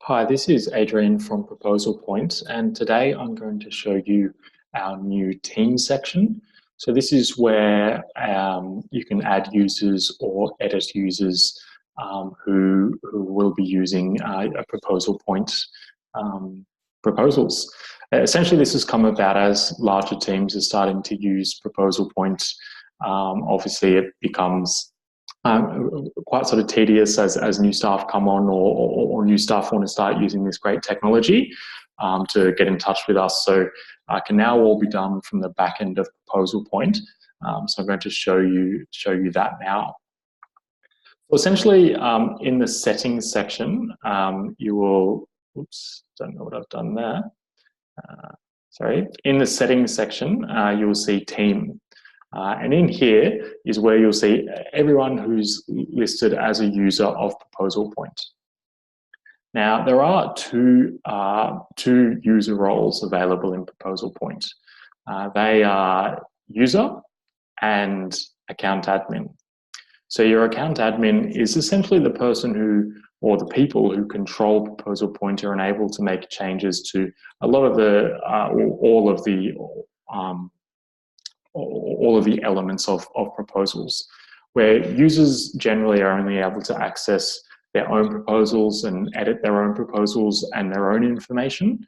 Hi, this is Adrian from ProposalPoint, and today I'm going to show you our new team section. So this is where you can add users or edit users who will be using a ProposalPoint proposals. Essentially, this has come about as larger teams are starting to use ProposalPoint. Obviously, it becomes quite sort of tedious as new staff come on or new staff want to start using this great technology to get in touch with us. So it can now all be done from the back end of ProposalPoint. So I'm going to show you that now. So essentially, in the settings section, you will, oops, don't know what I've done there. Sorry, in the settings section, you will see team. And in here is where you'll see everyone who's listed as a user of ProposalPoint. Now, there are two user roles available in ProposalPoint. They are user and account admin. So your account admin is essentially the person who, or the people who control ProposalPoint are able to make changes to a lot of the, all of the elements of proposals, where users generally are only able to access their own proposals and edit their own proposals and their own information.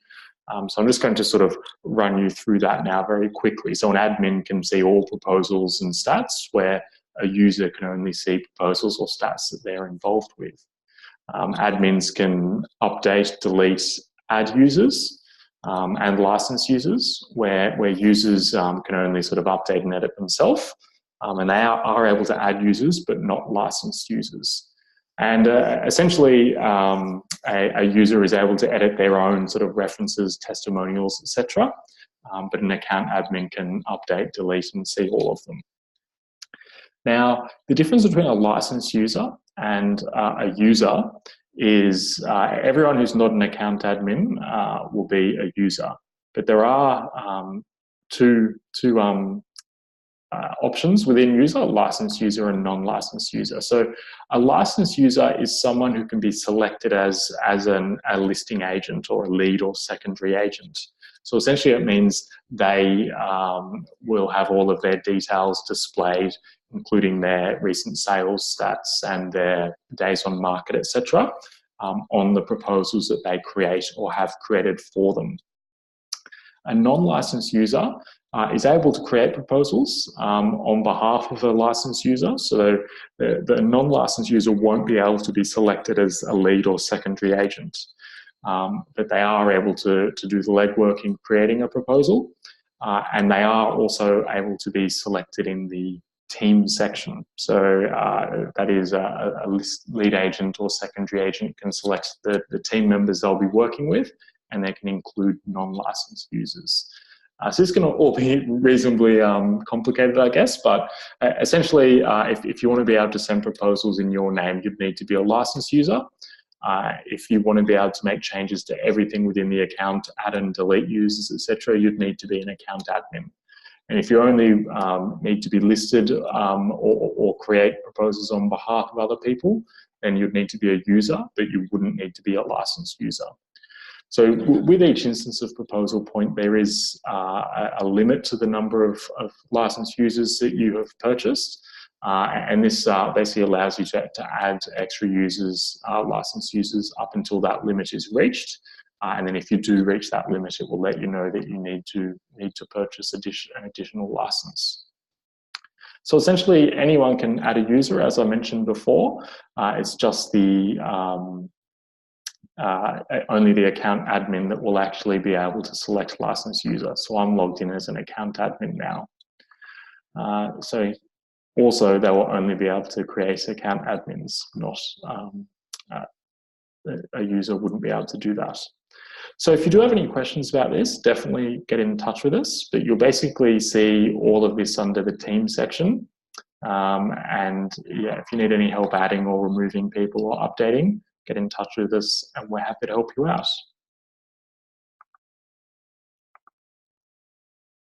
So I'm just going to sort of run you through that now very quickly. So an admin can see all proposals and stats, where a user can only see proposals or stats that they're involved with. Admins can update, delete, add users, and license users, where users can only sort of update and edit themselves, and they are able to add users but not licensed users. And essentially, a user is able to edit their own sort of references, testimonials, etc. But an account admin can update, delete, and see all of them. Now, the difference between a licensed user and a user is everyone who's not an account admin will be a user. But there are two options within user: licensed user and non-licensed user. So a licensed user is someone who can be selected as a listing agent or a lead or secondary agent. So essentially it means they will have all of their details displayed, including their recent sales stats and their days on market, etc., on the proposals that they create or have created for them. A non-licensed user is able to create proposals on behalf of a licensed user. So the non-licensed user won't be able to be selected as a lead or secondary agent, but they are able to do the legwork in creating a proposal, and they are also able to be selected in the team section. So that is a lead agent or secondary agent can select the team members they'll be working with, and they can include non-licensed users. So this can all be reasonably complicated, I guess, but essentially, if you want to be able to send proposals in your name, you'd need to be a licensed user. If you want to be able to make changes to everything within the account, add and delete users, etc., you'd need to be an account admin. And if you only need to be listed or create proposals on behalf of other people, then you'd need to be a user, but you wouldn't need to be a licensed user. So with each instance of ProposalPoint, there is a limit to the number of licensed users that you have purchased. And this basically allows you to add extra users, licensed users, up until that limit is reached. And then if you do reach that limit, it will let you know that you need to purchase an additional license. So essentially, anyone can add a user, as I mentioned before. It's just only the account admin that will actually be able to select licensed user. So I'm logged in as an account admin now. So also, they will only be able to create account admins, not a user wouldn't be able to do that. So if you do have any questions about this, definitely get in touch with us. But you'll basically see all of this under the team section. And yeah, if you need any help adding or removing people or updating, get in touch with us and we're happy to help you out.